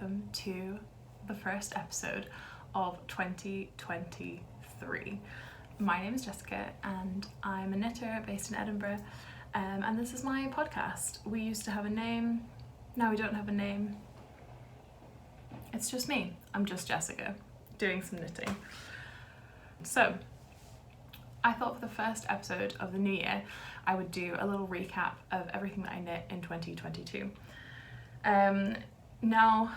welcome to the first episode of 2023. My name is Jessica and I'm a knitter based in Edinburgh, and this is my podcast. We used to have a name, now we don't have a name. It's just me. I'm just Jessica doing some knitting. So I thought for the first episode of the new year I would do a little recap of everything that I knit in 2022. Now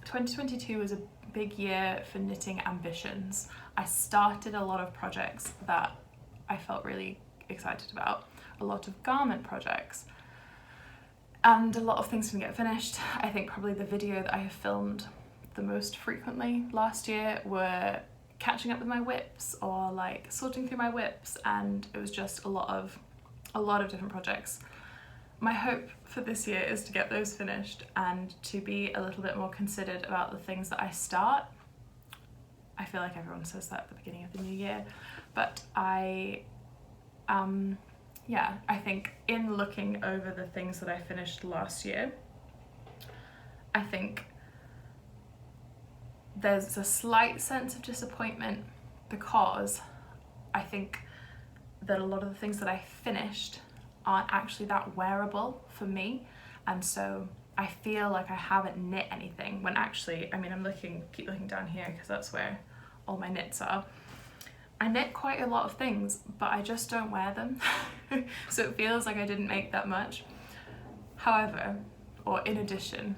2022 was a big year for knitting ambitions. I started a lot of projects that I felt really excited about, a lot of garment projects, and a lot of things didn't get finished. I think probably the video that I have filmed the most frequently last year were catching up with my whips or like sorting through my whips, and it was just a lot of different projects. My hope for this year is to get those finished and to be a little bit more considered about the things that I start. I feel like everyone says that at the beginning of the new year, but I think in looking over the things that I finished last year, I think there's a slight sense of disappointment because I think that a lot of the things that I finished aren't actually that wearable for me, and so I feel like I haven't knit anything when actually, I mean, keep looking down here because that's where all my knits are. I knit quite a lot of things, but I just don't wear them. So it feels like I didn't make that much. However, or in addition,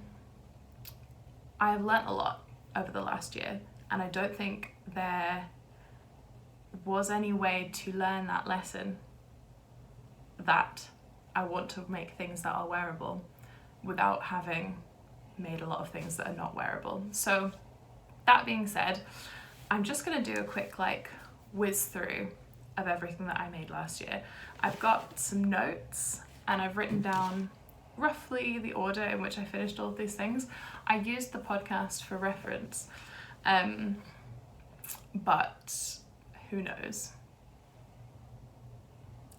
I have learnt a lot over the last year, and I don't think there was any way to learn that lesson that I want to make things that are wearable without having made a lot of things that are not wearable. So that being said, I'm just going to do a quick whiz through of everything that I made last year. I've got some notes and I've written down roughly the order in which I finished all of these things. I used the podcast for reference, but who knows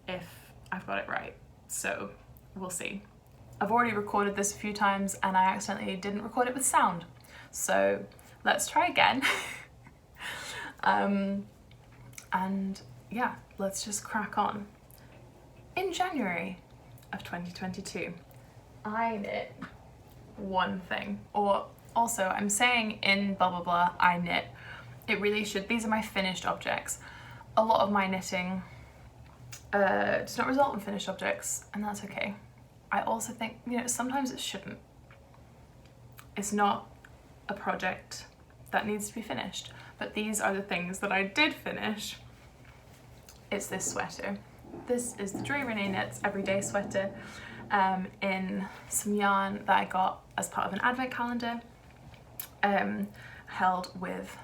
if I've got it right, so we'll see. I've already recorded this a few times and I accidentally didn't record it with sound, so let's try again. And yeah, let's just crack on. In January of 2022, I knit one thing, or also I'm saying in blah blah blah I knit. It really should, these are my finished objects. A lot of my knitting does not result in finished objects, and that's okay. I also think, sometimes it shouldn't. It's not a project that needs to be finished, but these are the things that I did finish. It's this sweater. This is the Dre Renee Knits Everyday Sweater in some yarn that I got as part of an advent calendar, held with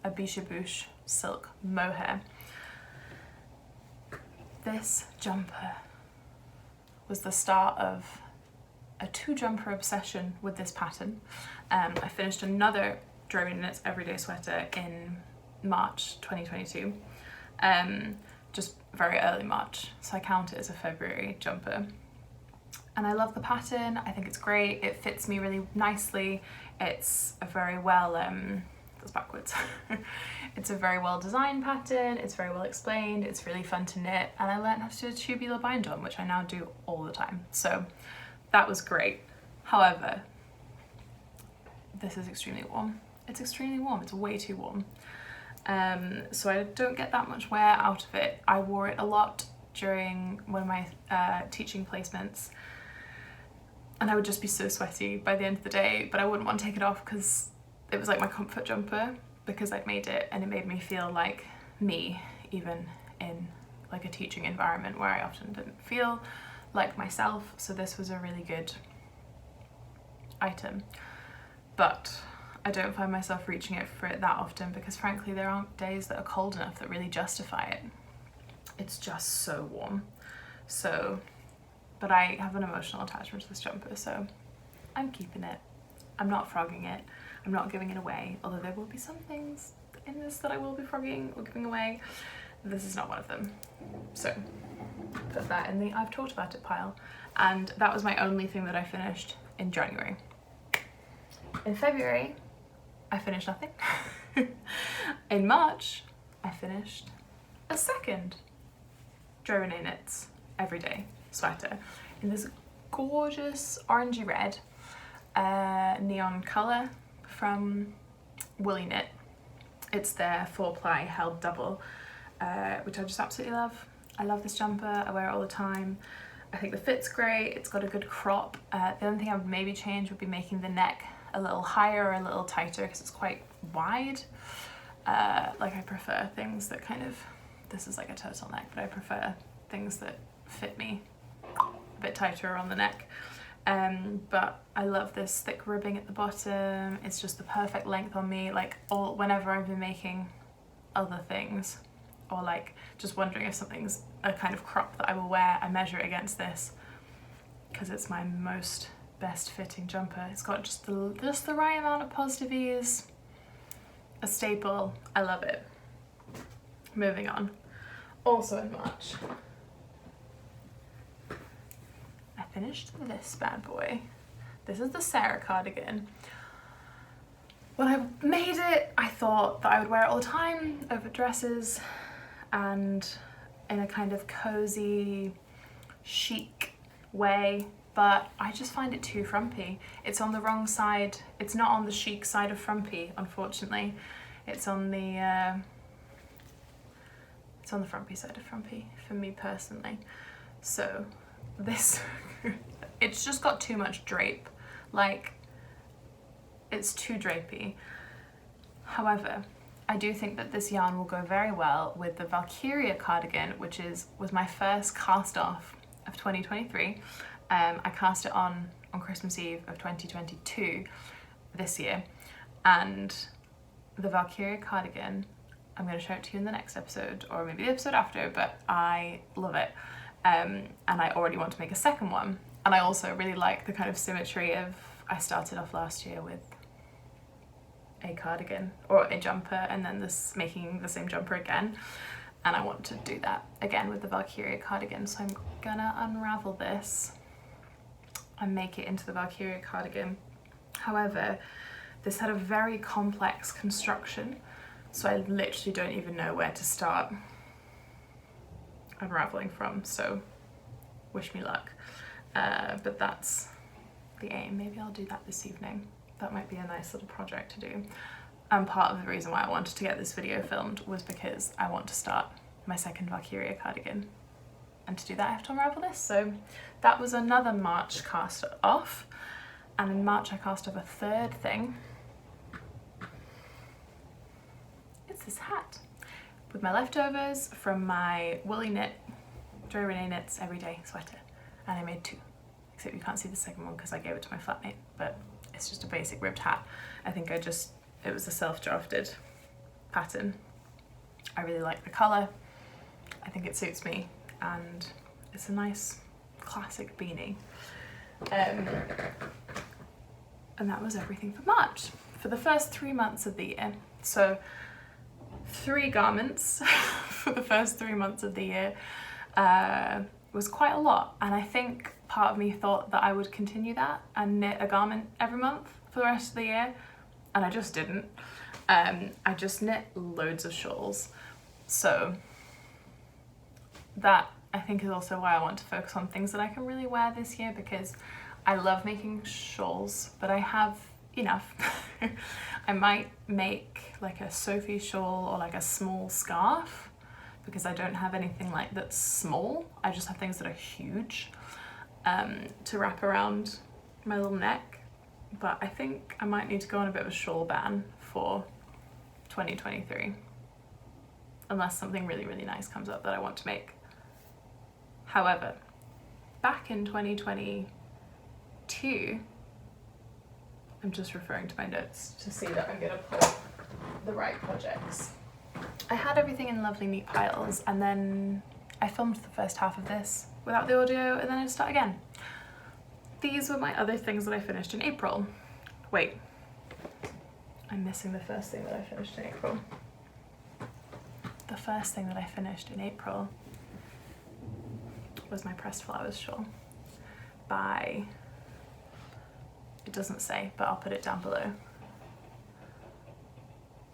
a Biche Bouche silk mohair. This jumper was the start of a 2-jumper obsession with this pattern. I finished another Dre Renee Knits Everyday Sweater in March 2022, just very early March, so I count it as a February jumper. And I love the pattern. I think it's great. It fits me really nicely. It's a very well, that's backwards. It's a very well designed pattern. It's very well explained. It's really fun to knit, and I learned how to do a tubular bind on, which I now do all the time. So that was great. However, this is extremely warm. It's extremely warm. It's way too warm. So I don't get that much wear out of it. I wore it a lot during one of my teaching placements, and I would just be so sweaty by the end of the day, but I wouldn't want to take it off because it was like my comfort jumper, because I'd made it and it made me feel like me, even in like a teaching environment where I often didn't feel like myself. So this was a really good item, but I don't find myself reaching it for it that often because frankly there aren't days that are cold enough that really justify it. It's just so warm. So, but I have an emotional attachment to this jumper, so I'm keeping it. I'm not frogging it. I'm not giving it away, although there will be some things in this that I will be frogging or giving away. This is not one of them. So put that in the I've talked about it pile. And that was my only thing that I finished in January. In February, I finished nothing. In March, I finished a second Joe Renee Knits Everyday sweater in this gorgeous orangey red neon colour from Woolly Knit. It's their 4-ply held double, which I just absolutely love. I love this jumper, I wear it all the time. I think the fit's great, it's got a good crop. The only thing I would maybe change would be making the neck a little higher or a little tighter because it's quite wide. Like I prefer things that kind of, this is like a turtleneck, but I prefer things that fit me a bit tighter on the neck. But I love this thick ribbing at the bottom. It's just the perfect length on me. Like whenever I've been making other things, or like just wondering if something's a kind of crop that I will wear, I measure it against this because it's my most best fitting jumper. It's got just the right amount of positive ease, a staple. I love it. Moving on. Also in March, I finished this bad boy. This is the Sarah cardigan. When I made it, I thought that I would wear it all the time over dresses and in a kind of cozy, chic way, but I just find it too frumpy. It's on the wrong side. It's not on the chic side of frumpy, unfortunately. It's on the frumpy side of frumpy for me personally. So this, it's just got too much drape. Like, it's too drapey. However, I do think that this yarn will go very well with the Valkyria cardigan, which was my first cast off of 2023. I cast it on Christmas Eve of 2022 this year, and the Valkyria cardigan, I'm going to show it to you in the next episode or maybe the episode after, but I love it, and I already want to make a second one. And I also really like the kind of symmetry of, I started off last year with a cardigan or a jumper and then making the same jumper again, and I want to do that again with the Valkyria cardigan. So I'm gonna unravel this and make it into the Valkyria cardigan. However, this had a very complex construction, so I literally don't even know where to start unraveling from, so wish me luck. But that's the aim. Maybe I'll do that this evening. That might be a nice little project to do. And part of the reason why I wanted to get this video filmed was because I want to start my second Valkyria cardigan. And to do that I have to unravel this. So that was another March cast off. And in March I cast off a third thing. It's this hat with my leftovers from my Woolly Knit, Joe Renee Knits Everyday sweater. And I made two, except you can't see the second one because I gave it to my flatmate, but it's just a basic ribbed hat. I think it was a self-drafted pattern. I really like the colour. I think it suits me, and it's a nice classic beanie. And that was everything for March. For the first 3 months of the year. So 3 garments for the first 3 months of the year was quite a lot. And I think part of me thought that I would continue that and knit a garment every month for the rest of the year, and I just didn't. I just knit loads of shawls. So that I think is also why I want to focus on things that I can really wear this year, because I love making shawls, but I have enough. I might make like a Sophie shawl or like a small scarf, because I don't have anything like that's small. I just have things that are huge to wrap around my little neck. But I think I might need to go on a bit of a shawl ban for 2023, unless something really, really nice comes up that I want to make. However, back in 2022, I'm just referring to my notes to see that I'm gonna put the right projects. I had everything in lovely neat piles, and then I filmed the first half of this without the audio, and then I start again. These were my other things that I finished in April. Wait, I'm missing the first thing that I finished in April. The first thing that I finished in April was my pressed flowers shawl by It doesn't say, but I'll put it down below.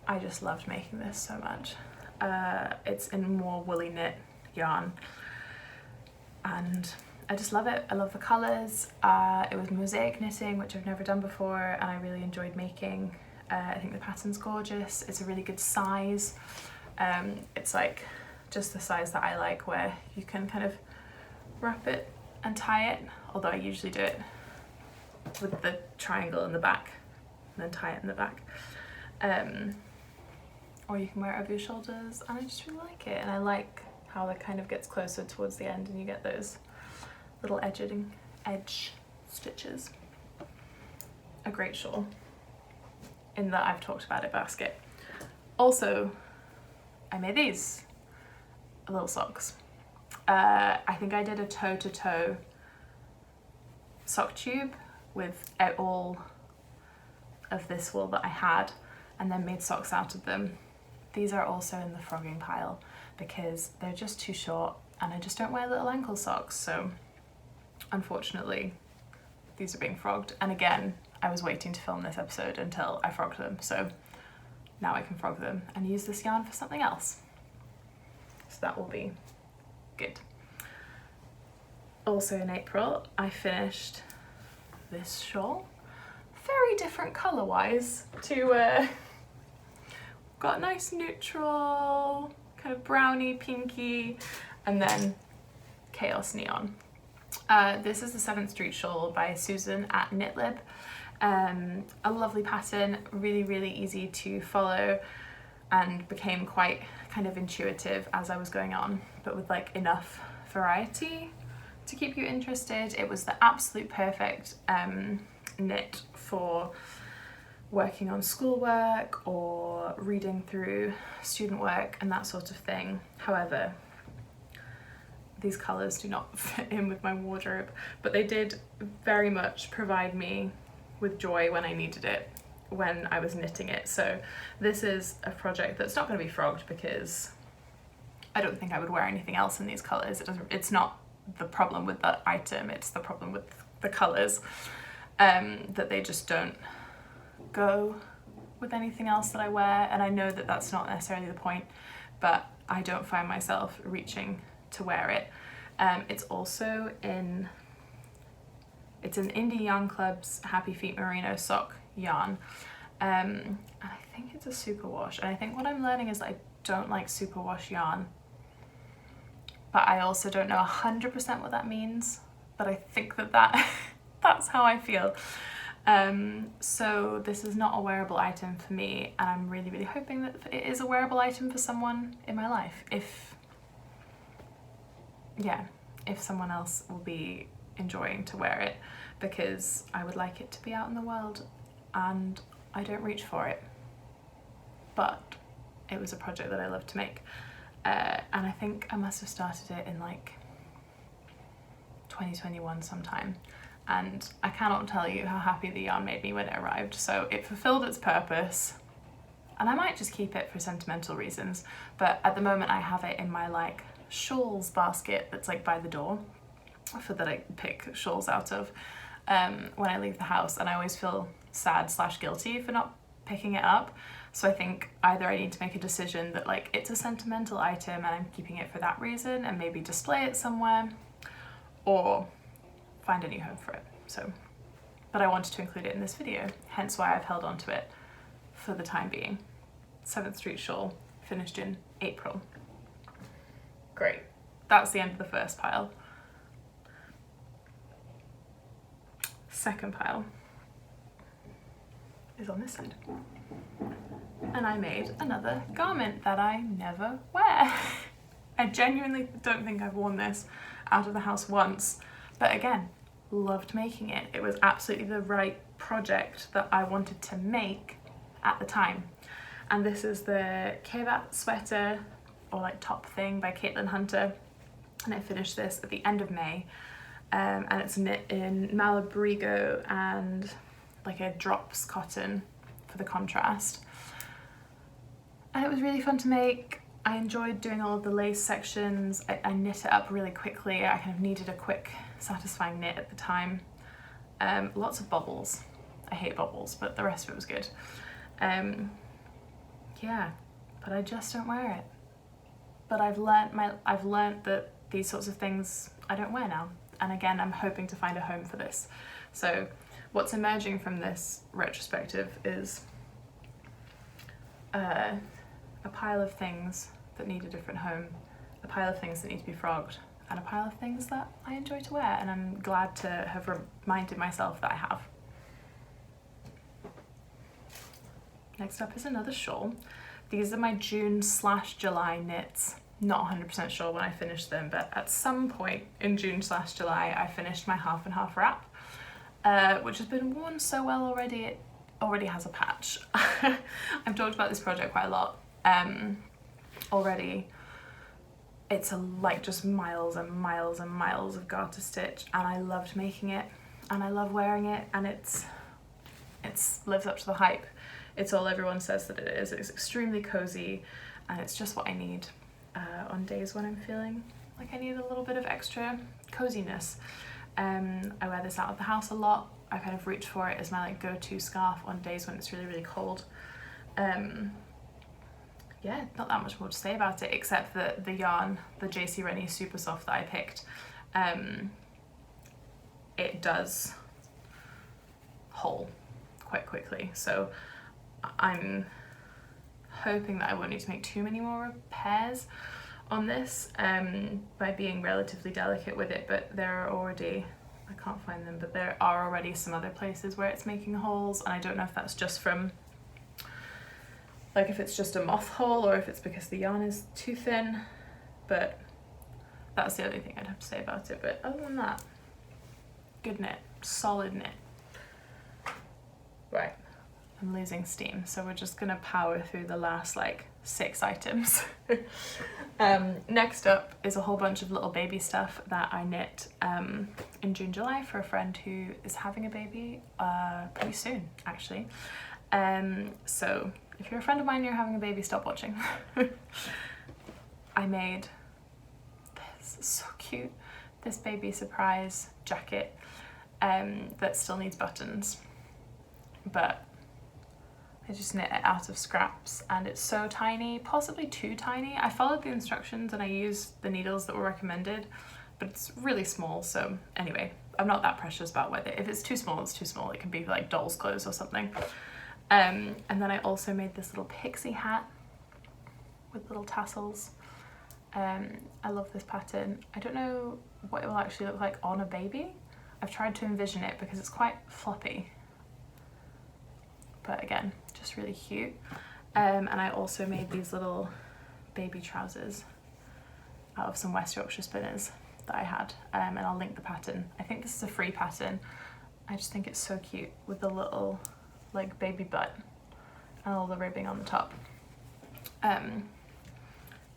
I just loved making this so much. It's in more woolly knit yarn and I just love it. I love the colours. It was mosaic knitting, which I've never done before, and I really enjoyed making. I think the pattern's gorgeous. It's a really good size. It's like just the size that I like, where you can kind of wrap it and tie it, although I usually do it with the triangle in the back and then tie it in the back. Or you can wear it over your shoulders, and I just really like it. And I like how it kind of gets closer towards the end and you get those little edge stitches. A great shawl in the I've talked about it basket. Also, I made these little socks. I think I did a toe-to-toe sock tube with all of this wool that I had and then made socks out of them. These are also in the frogging pile because they're just too short and I just don't wear little ankle socks, so unfortunately these are being frogged. And again, I was waiting to film this episode until I frogged them, so now I can frog them and use this yarn for something else. So that will be good. Also in April, I finished this shawl. Very different colour-wise to, got nice neutral, kind of browny, pinky, and then chaos neon. This is the 7th Street shawl by Suzen at Knitlib. A lovely pattern, really, really easy to follow, and became quite kind of intuitive as I was going on, but with like enough variety to keep you interested. It was the absolute perfect knit for working on schoolwork or reading through student work and that sort of thing. However, these colours do not fit in with my wardrobe, but they did very much provide me with joy when I needed it, when I was knitting it. So this is a project that's not going to be frogged because I don't think I would wear anything else in these colours. It's not the problem with the item, it's the problem with the colours, that they just don't go with anything else that I wear. And I know that that's not necessarily the point, but I don't find myself reaching to wear it. It's also in, it's an Indie Yarn Club's Happy Feet Merino sock yarn. And I think it's a superwash. And I think what I'm learning is that I don't like superwash yarn, but I also don't know 100% what that means, but I think that that's how I feel. So this is not a wearable item for me, and I'm really, really hoping that it is a wearable item for someone in my life. If someone else will be enjoying to wear it, because I would like it to be out in the world and I don't reach for it. But it was a project that I love to make. And I think I must have started it in like 2021 sometime. And I cannot tell you how happy the yarn made me when it arrived. So it fulfilled its purpose, and I might just keep it for sentimental reasons. But at the moment I have it in my like Shawls basket that's like by the door, for that I pick shawls out of when I leave the house, and I always feel sad / guilty for not picking it up. So I think either I need to make a decision that like it's a sentimental item and I'm keeping it for that reason and maybe display it somewhere, or find a new home for it. So, but I wanted to include it in this video, hence why I've held on to it for the time being. 7th Street shawl, finished in April. Great, that's the end of the first pile. Second pile is on this side. And I made another garment that I never wear. I genuinely don't think I've worn this out of the house once, but again, loved making it. It was absolutely the right project that I wanted to make at the time. And this is the Kevat sweater, or like top thing, by Caitlin Hunter. And I finished this at the end of May. And it's knit in Malabrigo and like a drops cotton for the contrast. And it was really fun to make. I enjoyed doing all of the lace sections. I knit it up really quickly. I kind of needed a quick, satisfying knit at the time. Lots of bobbles. I hate bubbles, but the rest of it was good. Yeah, but I just don't wear it. But I've learnt that these sorts of things I don't wear now. And again, I'm hoping to find a home for this. So what's emerging from this retrospective is a pile of things that need a different home, a pile of things that need to be frogged, and a pile of things that I enjoy to wear, and I'm glad to have reminded myself that I have. Next up is another shawl. These are my June/July knits. Not 100% sure when I finished them, but at some point in June/July I finished my half and half wrap, which has been worn so well already, it already has a patch. I've talked about this project quite a lot already. It's like just miles and miles and miles of garter stitch, and I loved making it and I love wearing it, and it's lives up to the hype. It's all everyone says that it is. It's extremely cozy, and it's just what I need on days when I'm feeling like I need a little bit of extra coziness. I wear this out of the house a lot. I kind of reach for it as my like go-to scarf on days when it's really, really cold. Yeah, not that much more to say about it, except that the yarn, the JC Rennie Super Soft that I picked, it does hole quite quickly. So I'm hoping that I won't need to make too many more repairs on this by being relatively delicate with it, but there are already, I can't find them, but there are already some other places where it's making holes, and I don't know if that's just from, like if it's just a moth hole or if it's because the yarn is too thin, but that's the only thing I'd have to say about it. But other than that, good knit, solid knit. Right, I'm losing steam, so we're just gonna power through the last like 6 items. Next up is a whole bunch of little baby stuff that I knit in June, July for a friend who is having a baby pretty soon, actually. So if you're a friend of mine and you're having a baby, stop watching. I made this, so cute, this baby surprise jacket that still needs buttons, but I just knit it out of scraps, and it's so tiny, possibly too tiny. I followed the instructions and I used the needles that were recommended, but it's really small. So anyway, I'm not that precious about whether, if it's too small, it's too small. It can be like doll's clothes or something. And then I also made this little pixie hat with little tassels. I love this pattern. I don't know what it will actually look like on a baby. I've tried to envision it because it's quite floppy, but again, just really cute. And I also made these little baby trousers out of some West Yorkshire spinners that I had, and I'll link the pattern. I think this is a free pattern. I just think it's so cute with the little like baby butt and all the ribbing on the top.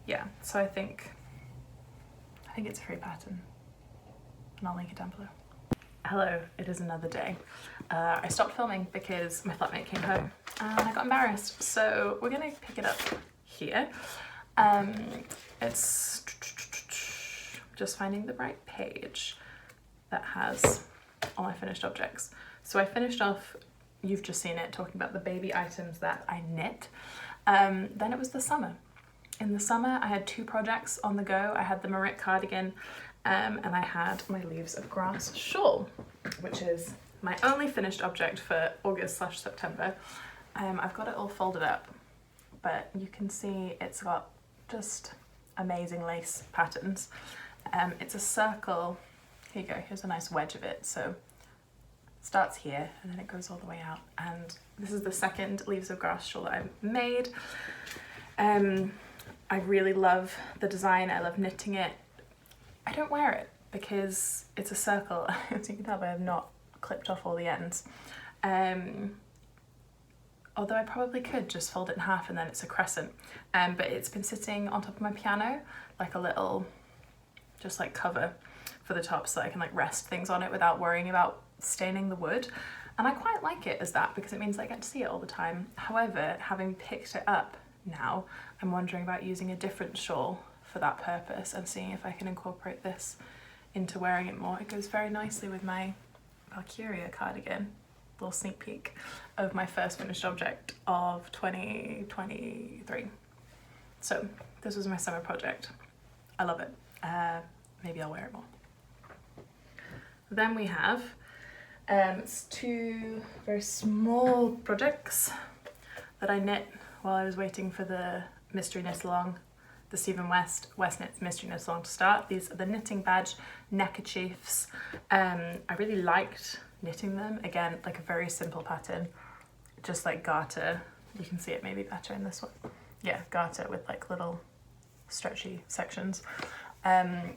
Yeah, so I think it's a free pattern, and I'll link it down below. Hello, it is another day. I stopped filming because my flatmate came home and I got embarrassed, so we're gonna pick it up here. It's just finding the right page that has all my finished objects. So I finished off, you've just seen it, talking about the baby items that I knit. Then it was the summer. In the summer, I had 2 projects on the go. I had the Marit cardigan, and I had my Leaves of Grass shawl, which is my only finished object for August/September. I've got it all folded up, but you can see it's got just amazing lace patterns. It's a circle. Here you go, here's a nice wedge of it. So it starts here and then it goes all the way out. And this is the second Leaves of Grass shawl that I've made. I really love the design. I love knitting it. I don't wear it because it's a circle. As you can tell, I have not clipped off all the ends. Although I probably could just fold it in half and then it's a crescent. But it's been sitting on top of my piano like a little, just like cover for the top, so that I can like rest things on it without worrying about staining the wood. And I quite like it as that because it means I get to see it all the time. However, having picked it up now, I'm wondering about using a different shawl for that purpose and seeing if I can incorporate this into wearing it more. It goes very nicely with my Valkyria cardigan. little sneak peek of my first finished object of 2023. So this was my summer project. I love it. Maybe I'll wear it more. Then we have two very small projects that I knit while I was waiting for the mystery knit along, the Stephen West Knits mystery knit along to start. These are the Knitting Badge Neckerchiefs. I really liked knitting them. Again, like a very simple pattern, just like garter. You can see it maybe better in this one. Yeah, garter with like little stretchy sections. I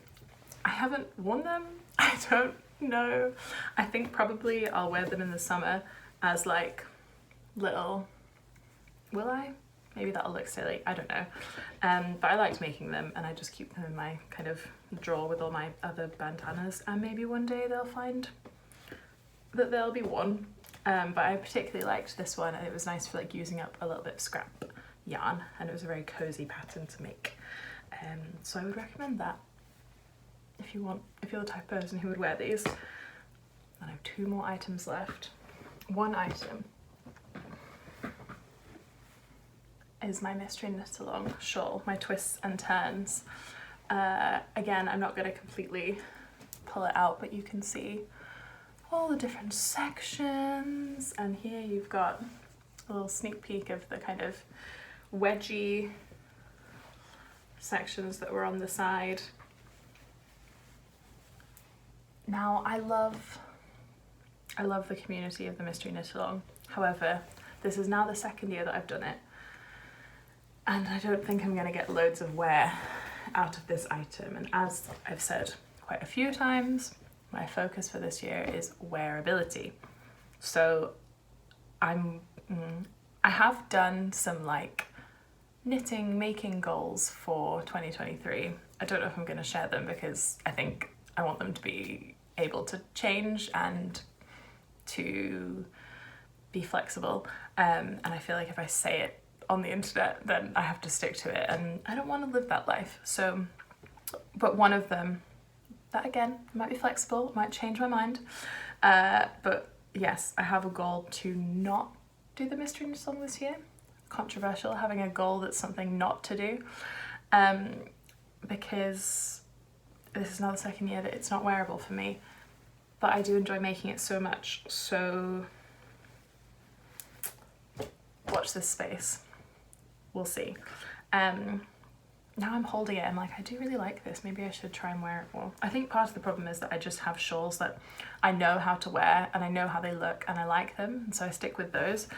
haven't worn them. I don't know. I think probably I'll wear them in the summer as like little, will I? Maybe that'll look silly, I don't know. But I liked making them and I just keep them in my kind of drawer with all my other bandanas, and maybe one day they'll find that they'll be worn. But I particularly liked this one, and it was nice for like using up a little bit of scrap yarn, and it was a very cozy pattern to make. So I would recommend that if you're the type of person who would wear these. And I have two more items left. One item is my mystery knit along shawl, my twists and turns. Again, I'm not going to completely pull it out, but you can see all the different sections, and here you've got a little sneak peek of the kind of wedgy sections that were on the side. Now, I love the community of the mystery knit along. However, this is now the second year that I've done it, and I don't think I'm going to get loads of wear out of this item. And as I've said quite a few times, my focus for this year is wearability. So I have done some like knitting making goals for 2023. I don't know if I'm going to share them because I think I want them to be able to change and to be flexible. And I feel like if I say it on the internet, then I have to stick to it, and I don't want to live that life. So, but one of them, that again, might be flexible, might change my mind. But yes, I have a goal to not do the mystery knit along this year. Controversial, having a goal that's something not to do. Because this is now the second year that it's not wearable for me, but I do enjoy making it so much. So watch this space. We'll see. Now I'm holding it, I'm like, I do really like this. Maybe I should try and wear it more. I think part of the problem is that I just have shawls that I know how to wear and I know how they look and I like them, and so I stick with those.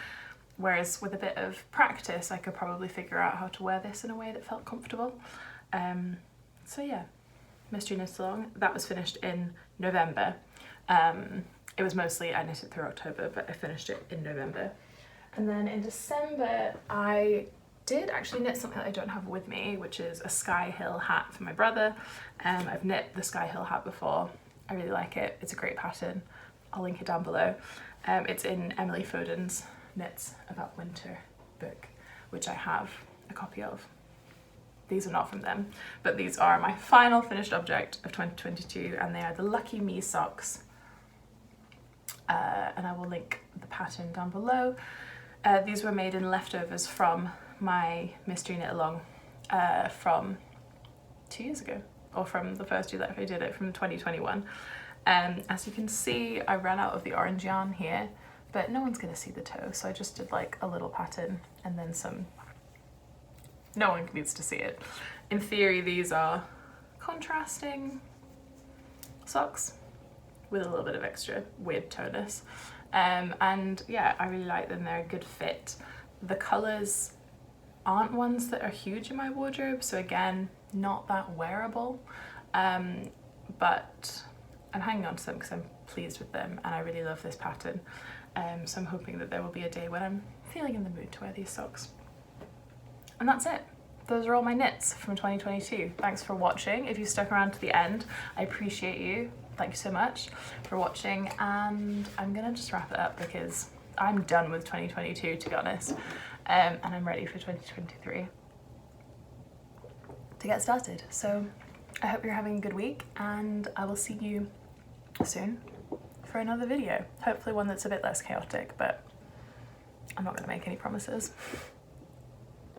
Whereas with a bit of practice, I could probably figure out how to wear this in a way that felt comfortable. So yeah, mystery knit along. That was finished in November. It was mostly, I knit it through October, but I finished it in November. And then in December, I did actually knit something that I don't have with me, which is a Skyhill hat for my brother. I've knit the Skyhill hat before. I really like it. It's a great pattern. I'll link it down below. It's in Emily Foden's Knits About Winter book, which I have a copy of. These are not from them, but these are my final finished object of 2022, and they are the Lucky Me socks. And I will link the pattern down below. These were made in leftovers from my mystery knit along from 2 years ago, or from the first year that I did it, from 2021. As you can see, I ran out of the orange yarn here, but no one's gonna see the toe, so I just did like a little pattern and then some. No one needs to see it. In theory, these are contrasting socks with a little bit of extra weird tonus. And yeah, I really like them. They're a good fit. The colours aren't ones that are huge in my wardrobe, so again, not that wearable. But I'm hanging on to them because I'm pleased with them and I really love this pattern. So I'm hoping that there will be a day when I'm feeling in the mood to wear these socks. And that's it. Those are all my knits from 2022. Thanks for watching. If you stuck around to the end, I appreciate you. Thank you so much for watching, and I'm gonna just wrap it up because I'm done with 2022, to be honest, and I'm ready for 2023 to get started. So I hope you're having a good week, and I will see you soon for another video. Hopefully one that's a bit less chaotic, but I'm not going to make any promises.